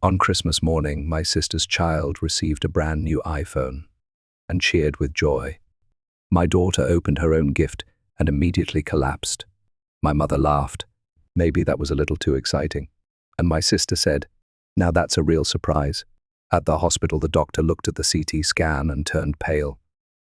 On Christmas morning, my sister's child received a brand new iPhone and cheered with joy. My daughter opened her own gift and immediately collapsed. My mother laughed. Maybe that was a little too exciting. And my sister said, "Now that's a real surprise." At the hospital, the doctor looked at the CT scan and turned pale.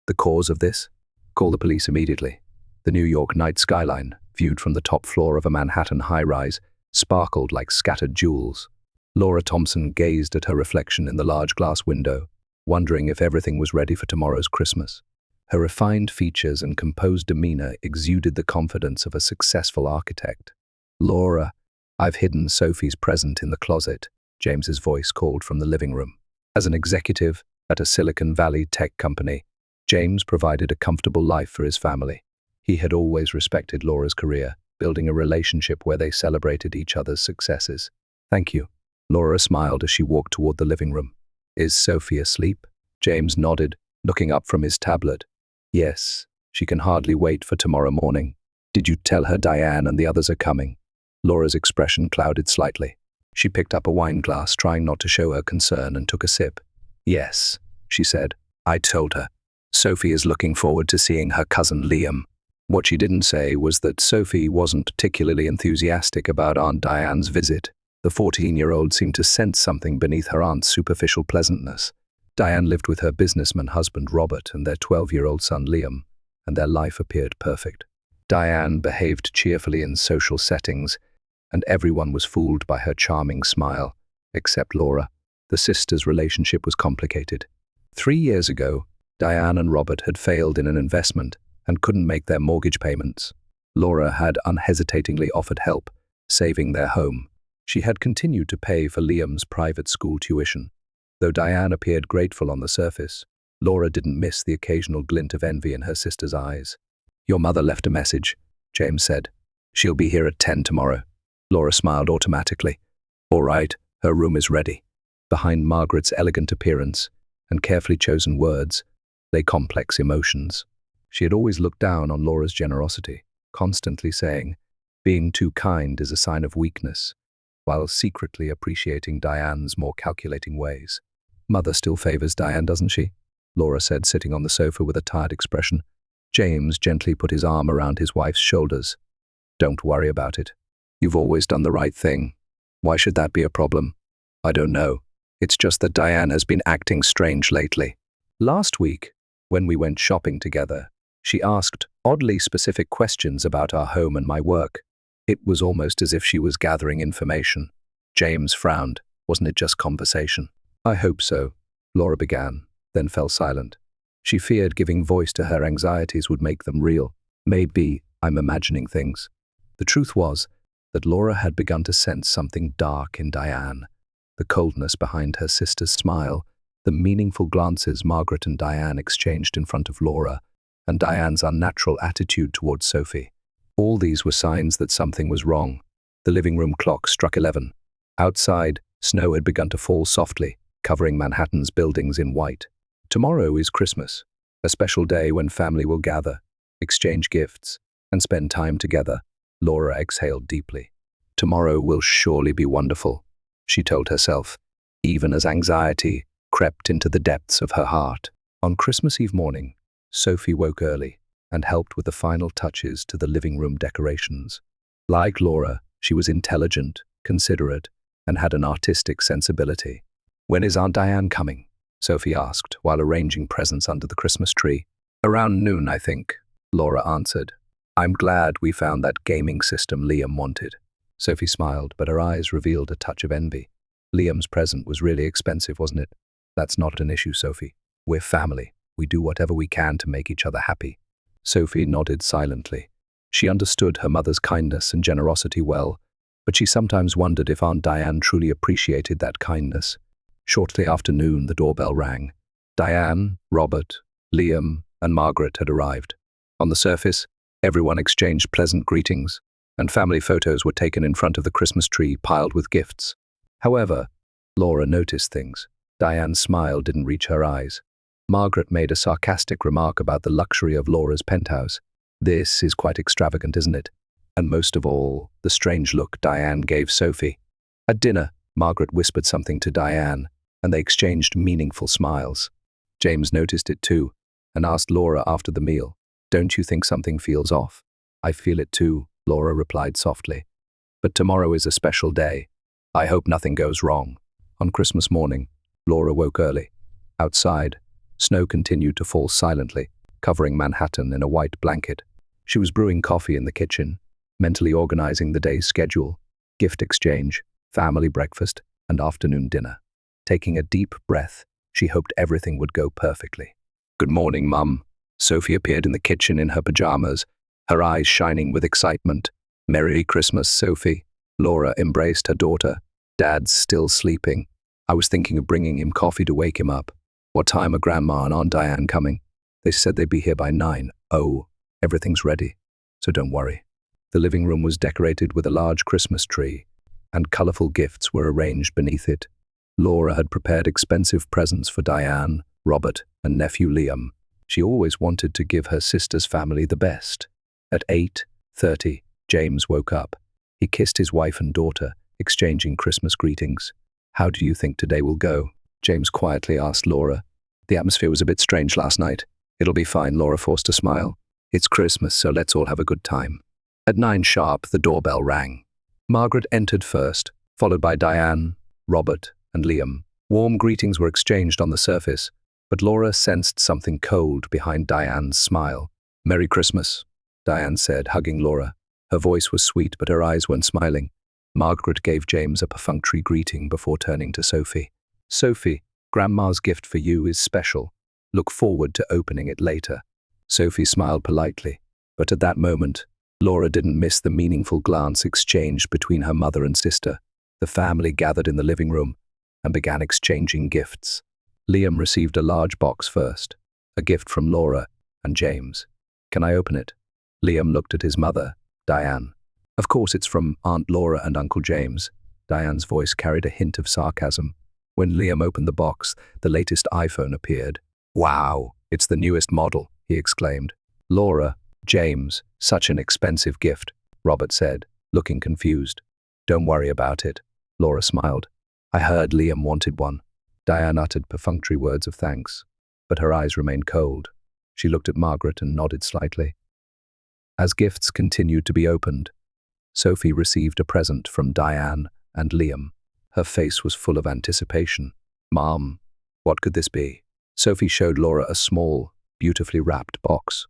The cause of this? Call the police immediately. The New York night skyline, viewed from the top floor of a Manhattan high-rise, sparkled like scattered jewels. Laura Thompson gazed at her reflection in the large glass window, wondering if everything was ready for tomorrow's Christmas. Her refined features and composed demeanor exuded the confidence of a successful architect. "Laura, I've hidden Sophie's present in the closet," James's voice called from the living room. As an executive at a Silicon Valley tech company, James provided a comfortable life for his family. He had always respected Laura's career, building a relationship where they celebrated each other's successes. "Thank you." Laura smiled as she walked toward the living room. "Is Sophie asleep?" James nodded, looking up from his tablet. "Yes, she can hardly wait for tomorrow morning." "Did you tell her Diane and the others are coming?" Laura's expression clouded slightly. She picked up a wine glass, trying not to show her concern, and took a sip. "Yes," she said. "I told her. Sophie is looking forward to seeing her cousin Liam." What she didn't say was that Sophie wasn't particularly enthusiastic about Aunt Diane's visit. The 14-year-old seemed to sense something beneath her aunt's superficial pleasantness. Diane lived with her businessman husband Robert and their 12-year-old son Liam, and their life appeared perfect. Diane behaved cheerfully in social settings, and everyone was fooled by her charming smile, except Laura. The sisters' relationship was complicated. 3 years ago, Diane and Robert had failed in an investment and couldn't make their mortgage payments. Laura had unhesitatingly offered help, saving their home. She had continued to pay for Liam's private school tuition. Though Diane appeared grateful on the surface, Laura didn't miss the occasional glint of envy in her sister's eyes. "Your mother left a message," James said. "She'll be here at 10 tomorrow." Laura smiled automatically. "All right, her room is ready." Behind Margaret's elegant appearance and carefully chosen words lay complex emotions. She had always looked down on Laura's generosity, constantly saying, "Being too kind is a sign of weakness," while secretly appreciating Diane's more calculating ways. "Mother still favors Diane, doesn't she?" Laura said, sitting on the sofa with a tired expression. James gently put his arm around his wife's shoulders. "Don't worry about it. You've always done the right thing. Why should that be a problem?" "I don't know. It's just that Diane has been acting strange lately. Last week, when we went shopping together, she asked oddly specific questions about our home and my work. It was almost as if she was gathering information." James frowned. "Wasn't it just conversation?" "I hope so," Laura began, then fell silent. She feared giving voice to her anxieties would make them real. "Maybe I'm imagining things." The truth was that Laura had begun to sense something dark in Diane. The coldness behind her sister's smile, the meaningful glances Margaret and Diane exchanged in front of Laura, and Diane's unnatural attitude towards Sophie. All these were signs that something was wrong. The living room clock struck 11. Outside, snow had begun to fall softly, covering Manhattan's buildings in white. Tomorrow is Christmas, a special day when family will gather, exchange gifts, and spend time together. Laura exhaled deeply. "Tomorrow will surely be wonderful," she told herself, even as anxiety crept into the depths of her heart. On Christmas Eve morning, Sophie woke early and helped with the final touches to the living room decorations. Like Laura, she was intelligent, considerate, and had an artistic sensibility. "When is Aunt Diane coming?" Sophie asked while arranging presents under the Christmas tree. "Around noon, I think," Laura answered. "I'm glad we found that gaming system Liam wanted." Sophie smiled, but her eyes revealed a touch of envy. "Liam's present was really expensive, wasn't it?" "That's not an issue, Sophie. We're family. We do whatever we can to make each other happy." Sophie nodded silently. She understood her mother's kindness and generosity well, but she sometimes wondered if Aunt Diane truly appreciated that kindness. Shortly after noon, the doorbell rang. Diane, Robert, Liam, and Margaret had arrived. On the surface, everyone exchanged pleasant greetings, and family photos were taken in front of the Christmas tree piled with gifts. However, Laura noticed things. Diane's smile didn't reach her eyes. Margaret made a sarcastic remark about the luxury of Laura's penthouse. "This is quite extravagant, isn't it?" And most of all, the strange look Diane gave Sophie. At dinner, Margaret whispered something to Diane, and they exchanged meaningful smiles. James noticed it too, and asked Laura after the meal, "Don't you think something feels off?" "I feel it too," Laura replied softly. "But tomorrow is a special day. I hope nothing goes wrong." On Christmas morning, Laura woke early. Outside, snow continued to fall silently, covering Manhattan in a white blanket. She was brewing coffee in the kitchen, mentally organizing the day's schedule, gift exchange, family breakfast, and afternoon dinner. Taking a deep breath, she hoped everything would go perfectly. "Good morning, Mum." Sophie appeared in the kitchen in her pajamas, her eyes shining with excitement. "Merry Christmas, Sophie." Laura embraced her daughter. "Dad's still sleeping. I was thinking of bringing him coffee to wake him up. What time are Grandma and Aunt Diane coming?" "They said they'd be here by 9. "Oh, everything's ready, so don't worry." The living room was decorated with a large Christmas tree, and colorful gifts were arranged beneath it. Laura had prepared expensive presents for Diane, Robert, and nephew Liam. She always wanted to give her sister's family the best. At 8:30, James woke up. He kissed his wife and daughter, exchanging Christmas greetings. "How do you think today will go?" James quietly asked Laura. "The atmosphere was a bit strange last night." "It'll be fine," Laura forced a smile. "It's Christmas, so let's all have a good time." At 9 sharp, the doorbell rang. Margaret entered first, followed by Diane, Robert, and Liam. Warm greetings were exchanged on the surface, but Laura sensed something cold behind Diane's smile. "Merry Christmas," Diane said, hugging Laura. Her voice was sweet, but her eyes weren't smiling. Margaret gave James a perfunctory greeting before turning to Sophie. "Sophie, Grandma's gift for you is special. Look forward to opening it later." Sophie smiled politely, but at that moment, Laura didn't miss the meaningful glance exchanged between her mother and sister. The family gathered in the living room and began exchanging gifts. Liam received a large box first, a gift from Laura and James. "Can I open it?" Liam looked at his mother, Diane. "Of course it's from Aunt Laura and Uncle James." Diane's voice carried a hint of sarcasm. When Liam opened the box, the latest iPhone appeared. "Wow, it's the newest model," he exclaimed. "Laura, James, such an expensive gift," Robert said, looking confused. "Don't worry about it," Laura smiled. "I heard Liam wanted one." Diane uttered perfunctory words of thanks, but her eyes remained cold. She looked at Margaret and nodded slightly. As gifts continued to be opened, Sophie received a present from Diane and Liam. Her face was full of anticipation. "Mom, what could this be?" Sophie showed Laura a small, beautifully wrapped box.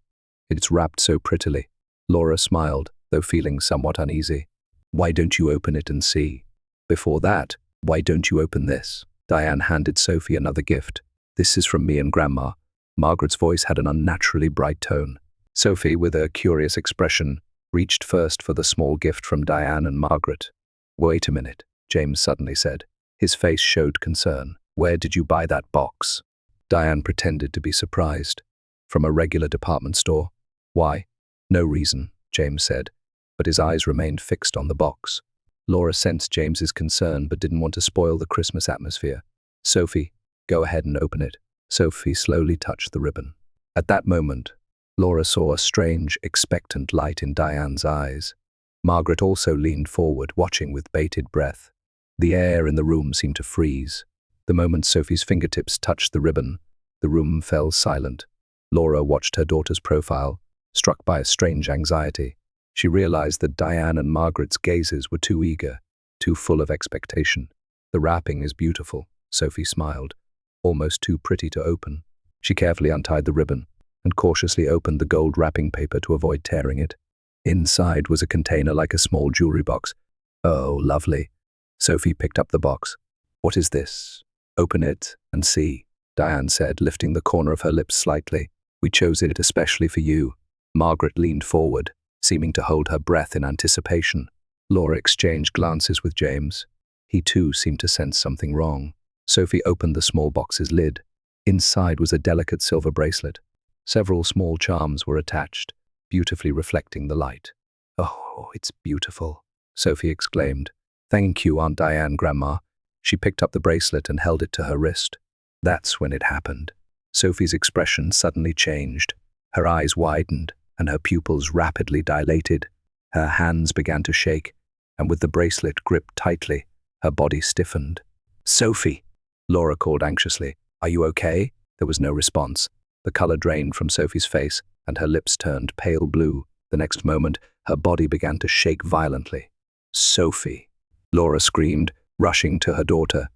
"It's wrapped so prettily." Laura smiled, though feeling somewhat uneasy. "Why don't you open it and see?" "Before that, why don't you open this?" Diane handed Sophie another gift. "This is from me and Grandma." Margaret's voice had an unnaturally bright tone. Sophie, with a curious expression, reached first for the small gift from Diane and Margaret. "Wait a minute," James suddenly said. His face showed concern. "Where did you buy that box?" Diane pretended to be surprised. "From a regular department store." "Why?" "No reason," James said, but his eyes remained fixed on the box. Laura sensed James's concern but didn't want to spoil the Christmas atmosphere. "Sophie, go ahead and open it." Sophie slowly touched the ribbon. At that moment, Laura saw a strange, expectant light in Diane's eyes. Margaret also leaned forward, watching with bated breath. The air in the room seemed to freeze. The moment Sophie's fingertips touched the ribbon, the room fell silent. Laura watched her daughter's profile, struck by a strange anxiety. She realized that Diane and Margaret's gazes were too eager, too full of expectation. "The wrapping is beautiful," Sophie smiled, "almost too pretty to open." She carefully untied the ribbon and cautiously opened the gold wrapping paper to avoid tearing it. Inside was a container like a small jewelry box. "Oh, lovely." Sophie picked up the box. "What is this?" "Open it and see," Diane said, lifting the corner of her lips slightly. "We chose it especially for you." Margaret leaned forward, seeming to hold her breath in anticipation. Laura exchanged glances with James. He too seemed to sense something wrong. Sophie opened the small box's lid. Inside was a delicate silver bracelet. Several small charms were attached, beautifully reflecting the light. "Oh, it's beautiful," Sophie exclaimed. "Thank you, Aunt Diane, Grandma." She picked up the bracelet and held it to her wrist. That's when it happened. Sophie's expression suddenly changed. Her eyes widened, and her pupils rapidly dilated. Her hands began to shake, and with the bracelet gripped tightly, Her body stiffened. "Sophie!" Laura called anxiously. "Are you okay?" There was no response. The color drained from Sophie's face, and her lips turned pale blue. The next moment, her body began to shake violently. "Sophie!" Laura screamed, rushing to her daughter.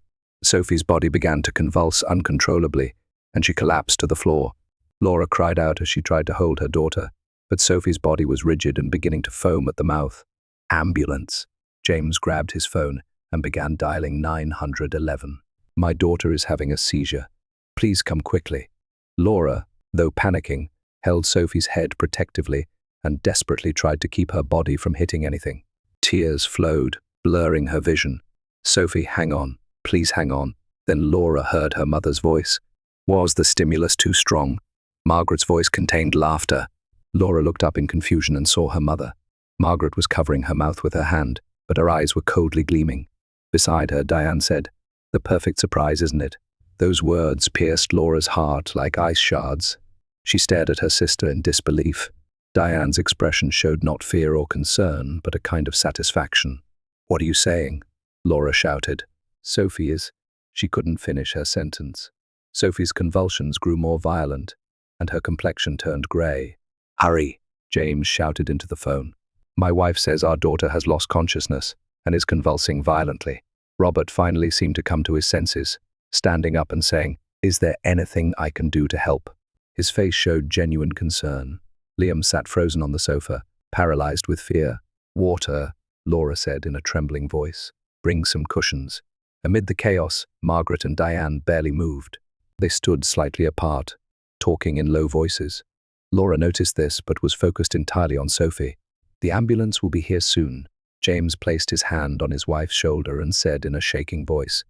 Sophie's body began to convulse uncontrollably, and she collapsed to the floor. Laura cried out as she tried to hold her daughter, but Sophie's body was rigid and beginning to foam at the mouth. "Ambulance!" James grabbed his phone and began dialing 911. "My daughter is having a seizure. Please come quickly." Laura, though panicking, held Sophie's head protectively and desperately tried to keep her body from hitting anything. Tears flowed, blurring her vision. "Sophie, hang on. Please hang on." Then Laura heard her mother's voice. Was the stimulus too strong? Margaret's voice contained laughter. Laura looked up in confusion and saw her mother. Margaret was covering her mouth with her hand, but her eyes were coldly gleaming. Beside her, Diane said, "The perfect surprise, isn't it?" Those words pierced Laura's heart like ice shards. She stared at her sister in disbelief. Diane's expression showed not fear or concern, but a kind of satisfaction. "What are you saying?" Laura shouted. "Sophie is—" She couldn't finish her sentence. Sophie's convulsions grew more violent, and her complexion turned grey. "Hurry!" James shouted into the phone. "My wife says our daughter has lost consciousness and is convulsing violently." Robert finally seemed to come to his senses, standing up and saying, "Is there anything I can do to help?" His face showed genuine concern. Liam sat frozen on the sofa, paralyzed with fear. "Water," Laura said in a trembling voice. "Bring some cushions." Amid the chaos, Margaret and Diane barely moved. They stood slightly apart, talking in low voices. Laura noticed this, but was focused entirely on Sophie. "The ambulance will be here soon." James placed his hand on his wife's shoulder and said in a shaking voice,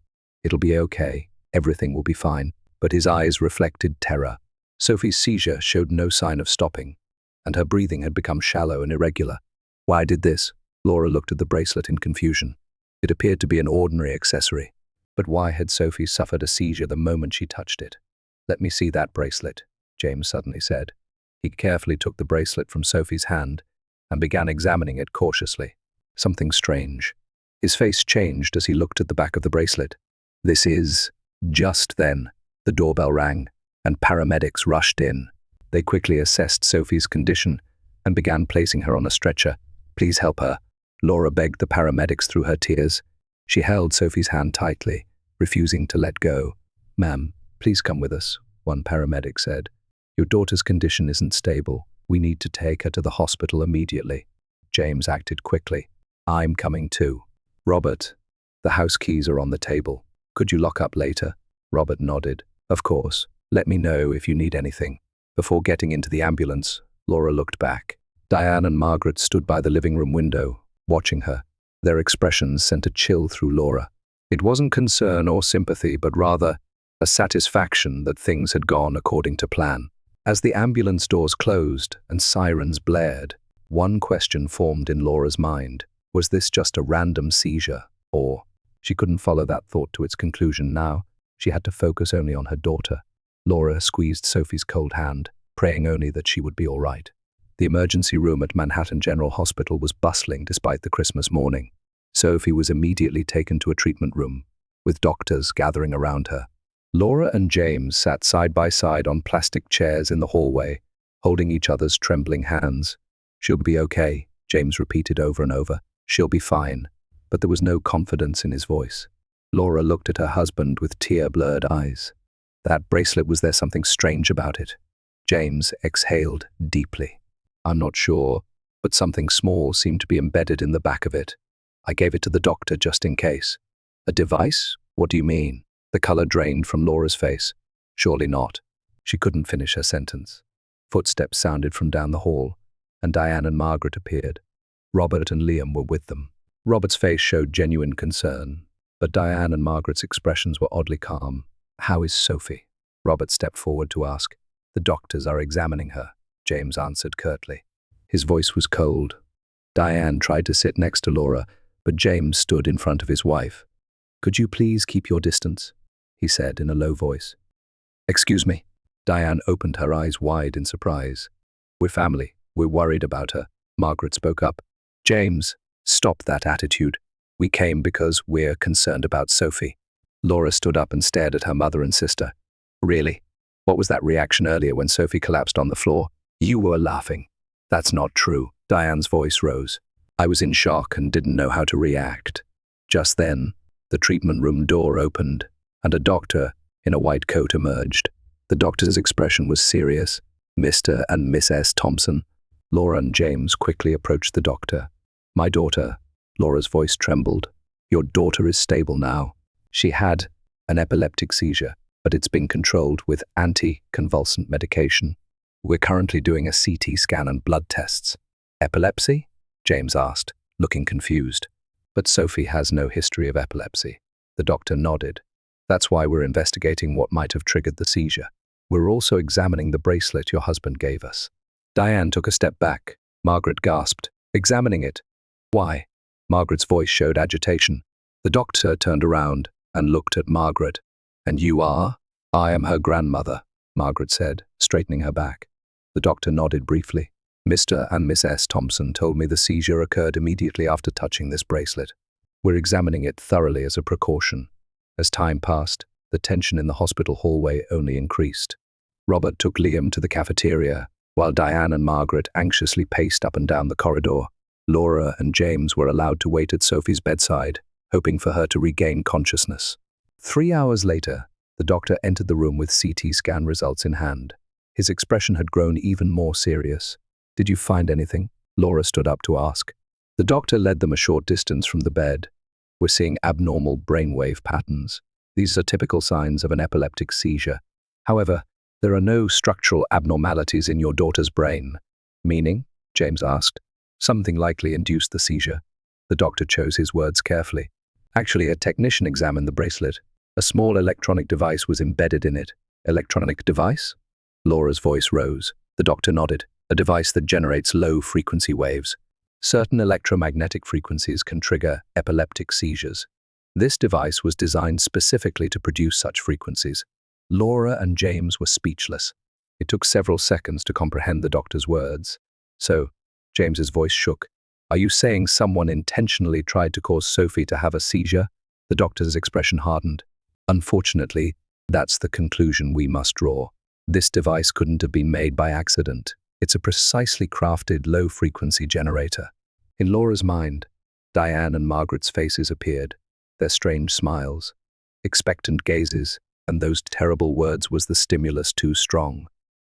"It'll be okay. Everything will be fine." But his eyes reflected terror. Sophie's seizure showed no sign of stopping, and her breathing had become shallow and irregular. Why did this? Laura looked at the bracelet in confusion. It appeared to be an ordinary accessory. But why had Sophie suffered a seizure the moment she touched it? "Let me see that bracelet," James suddenly said. He carefully took the bracelet from Sophie's hand and began examining it cautiously. Something strange. His face changed as he looked at the back of the bracelet. "This is—" Just then, the doorbell rang, and paramedics rushed in. They quickly assessed Sophie's condition and began placing her on a stretcher. "Please help her," Laura begged the paramedics through her tears. She held Sophie's hand tightly, refusing to let go. "Ma'am, please come with us," one paramedic said. "Your daughter's condition isn't stable. We need to take her to the hospital immediately." James acted quickly. "I'm coming too." "Robert, the house keys are on the table. Could you lock up later?" Robert nodded. "Of course. Let me know if you need anything." Before getting into the ambulance, Laura looked back. Diane and Margaret stood by the living room window, watching her. Their expressions sent a chill through Laura. It wasn't concern or sympathy, but rather a satisfaction that things had gone according to plan. As the ambulance doors closed and sirens blared, one question formed in Laura's mind. Was this just a random seizure? Or— She couldn't follow that thought to its conclusion now. She had to focus only on her daughter. Laura squeezed Sophie's cold hand, praying only that she would be all right. The emergency room at Manhattan General Hospital was bustling despite the Christmas morning. Sophie was immediately taken to a treatment room, with doctors gathering around her. Laura and James sat side by side on plastic chairs in the hallway, holding each other's trembling hands. "She'll be okay," James repeated over and over. "She'll be fine." But there was no confidence in his voice. Laura looked at her husband with tear-blurred eyes. That bracelet, was there something strange about it? James exhaled deeply. "I'm not sure, but something small seemed to be embedded in the back of it. I gave it to the doctor just in case." "A device? What do you mean?" The color drained from Laura's face. "Surely not." She couldn't finish her sentence. Footsteps sounded from down the hall, and Diane and Margaret appeared. Robert and Liam were with them. Robert's face showed genuine concern, but Diane and Margaret's expressions were oddly calm. "How is Sophie?" Robert stepped forward to ask. "The doctors are examining her," James answered curtly. His voice was cold. Diane tried to sit next to Laura, but James stood in front of his wife. "Could you please keep your distance?" he said in a low voice. "Excuse me." Diane opened her eyes wide in surprise. "We're family. We're worried about her," Margaret spoke up. "James, stop that attitude." We came because we're concerned about Sophie. Laura stood up and stared at her mother and sister. Really? What was that reaction earlier when Sophie collapsed on the floor? You were laughing. That's not true. Diane's voice rose. I was in shock and didn't know how to react. Just then, the treatment room door opened, and a doctor in a white coat emerged. The doctor's expression was serious. Mr. and Mrs. Thompson. Laura and James quickly approached the doctor. My daughter. Laura's voice trembled. Your daughter is stable now. She had an epileptic seizure, but it's been controlled with anti-convulsant medication. We're currently doing a CT scan and blood tests. Epilepsy? James asked, looking confused. But Sophie has no history of epilepsy. The doctor nodded. That's why we're investigating what might have triggered the seizure. We're also examining the bracelet your husband gave us. Diane took a step back. Margaret gasped. Examining it? Why? Margaret's voice showed agitation. The doctor turned around and looked at Margaret. And you are? I am her grandmother, Margaret said, straightening her back. The doctor nodded briefly. Mr. and Mrs. Thompson told me the seizure occurred immediately after touching this bracelet. We're examining it thoroughly as a precaution. As time passed, the tension in the hospital hallway only increased. Robert took Liam to the cafeteria, while Diane and Margaret anxiously paced up and down the corridor. Laura and James were allowed to wait at Sophie's bedside, hoping for her to regain consciousness. 3 hours later, the doctor entered the room with CT scan results in hand. His expression had grown even more serious. Did you find anything? Laura stood up to ask. The doctor led them a short distance from the bed. We're seeing abnormal brainwave patterns. These are typical signs of an epileptic seizure. However, there are no structural abnormalities in your daughter's brain. Meaning? James asked. Something likely induced the seizure. The doctor chose his words carefully. Actually, a technician examined the bracelet. A small electronic device was embedded in it. Electronic device? Laura's voice rose. The doctor nodded. A device that generates low-frequency waves. Certain electromagnetic frequencies can trigger epileptic seizures. This device was designed specifically to produce such frequencies. Laura and James were speechless. It took several seconds to comprehend the doctor's words. So, James's voice shook. Are you saying someone intentionally tried to cause Sophie to have a seizure? The doctor's expression hardened. Unfortunately, that's the conclusion we must draw. This device couldn't have been made by accident. It's a precisely crafted low-frequency generator. In Laura's mind, Diane and Margaret's faces appeared, their strange smiles, expectant gazes, and those terrible words was the stimulus too strong.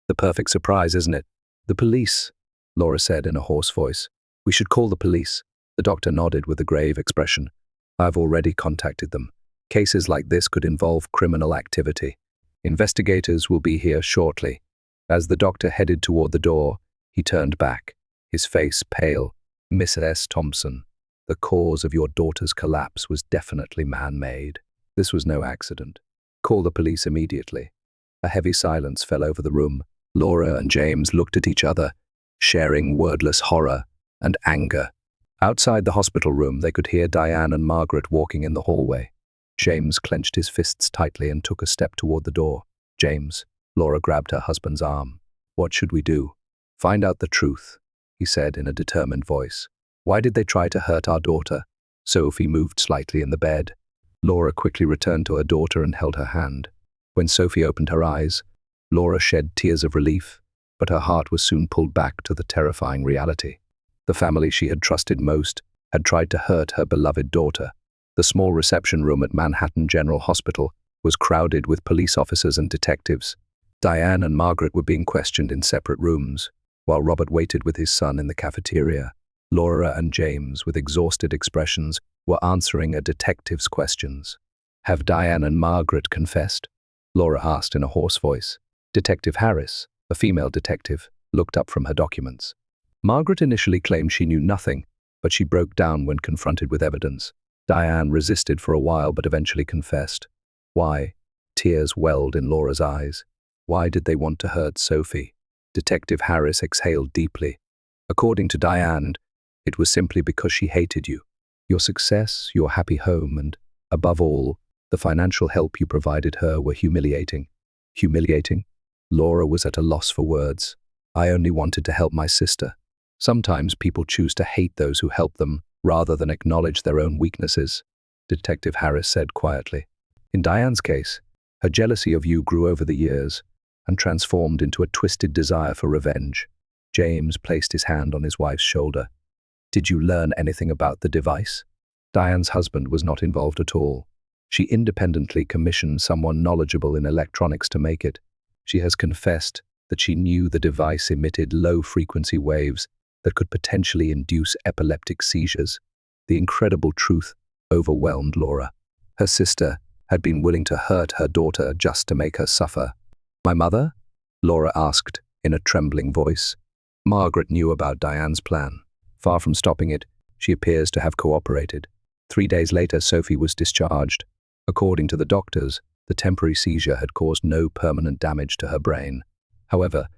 The perfect surprise, isn't it? The police, Laura said in a hoarse voice. We should call the police. The doctor nodded with a grave expression. I've already contacted them. Cases like this could involve criminal activity. Investigators will be here shortly. As the doctor headed toward the door, he turned back, his face pale. Mrs. Thompson, the cause of your daughter's collapse was definitely man-made. This was no accident. Call the police immediately. A heavy silence fell over the room. Laura and James looked at each other, sharing wordless horror and anger. Outside the hospital room, they could hear Diane and Margaret walking in the hallway. James clenched his fists tightly and took a step toward the door. James. Laura grabbed her husband's arm. What should we do? Find out the truth, he said in a determined voice. Why did they try to hurt our daughter? Sophie moved slightly in the bed. Laura quickly returned to her daughter and held her hand. When Sophie opened her eyes, Laura shed tears of relief, but her heart was soon pulled back to the terrifying reality. The family she had trusted most had tried to hurt her beloved daughter. The small reception room at Manhattan General Hospital was crowded with police officers and detectives. Diane and Margaret were being questioned in separate rooms, while Robert waited with his son in the cafeteria. Laura and James, with exhausted expressions, were answering a detective's questions. Have Diane and Margaret confessed? Laura asked in a hoarse voice. Detective Harris, a female detective, looked up from her documents. Margaret initially claimed she knew nothing, but she broke down when confronted with evidence. Diane resisted for a while but eventually confessed. Why? Tears welled in Laura's eyes. Why did they want to hurt Sophie? Detective Harris exhaled deeply. According to Diane, it was simply because she hated you. Your success, your happy home, and, above all, the financial help you provided her were humiliating. Humiliating? Laura was at a loss for words. I only wanted to help my sister. Sometimes people choose to hate those who help them, rather than acknowledge their own weaknesses, Detective Harris said quietly. In Diane's case, her jealousy of you grew over the years and transformed into a twisted desire for revenge. James placed his hand on his wife's shoulder. Did you learn anything about the device? Diane's husband was not involved at all. She independently commissioned someone knowledgeable in electronics to make it. She has confessed that she knew the device emitted low-frequency waves that could potentially induce epileptic seizures. The incredible truth overwhelmed Laura. Her sister had been willing to hurt her daughter just to make her suffer. My mother? Laura asked in a trembling voice. Margaret knew about Diane's plan. Far from stopping it, she appears to have cooperated. 3 days later, Sophie was discharged. According to the doctors, the temporary seizure had caused no permanent damage to her brain. However,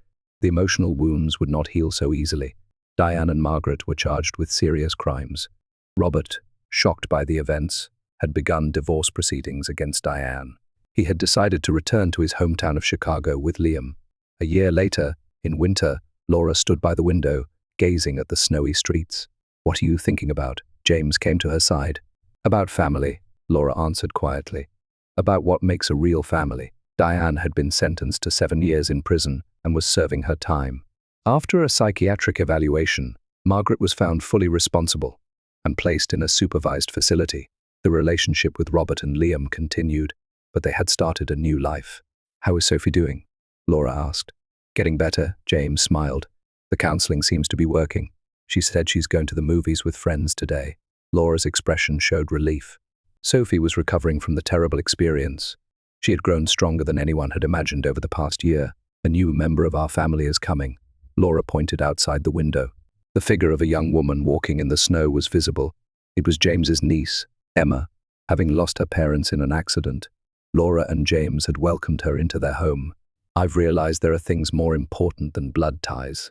the emotional wounds would not heal so easily. Diane and Margaret were charged with serious crimes. Robert, shocked by the events, had begun divorce proceedings against Diane. He had decided to return to his hometown of Chicago with Liam. A year later, in winter, Laura stood by the window, gazing at the snowy streets. What are you thinking about? James came to her side. About family, Laura answered quietly. About what makes a real family. Diane had been sentenced to 7 years in prison and was serving her time. After a psychiatric evaluation, Margaret was found fully responsible and placed in a supervised facility. The relationship with Robert and Liam continued, but they had started a new life. How is Sophie doing? Laura asked. Getting better, James smiled. The counseling seems to be working. She said she's going to the movies with friends today. Laura's expression showed relief. Sophie was recovering from the terrible experience. She had grown stronger than anyone had imagined over the past year. A new member of our family is coming. Laura pointed outside the window. The figure of a young woman walking in the snow was visible. It was James's niece, Emma, having lost her parents in an accident. Laura and James had welcomed her into their home. I've realized there are things more important than blood ties,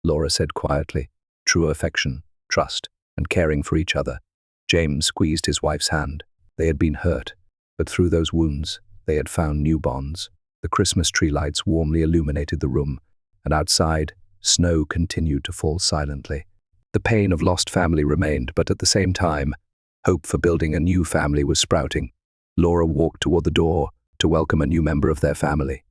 Laura said quietly. True affection, trust, and caring for each other. James squeezed his wife's hand. They had been hurt, but through those wounds, they had found new bonds. The Christmas tree lights warmly illuminated the room, and outside, snow continued to fall silently. The pain of lost family remained, but at the same time, hope for building a new family was sprouting. Laura walked toward the door to welcome a new member of their family.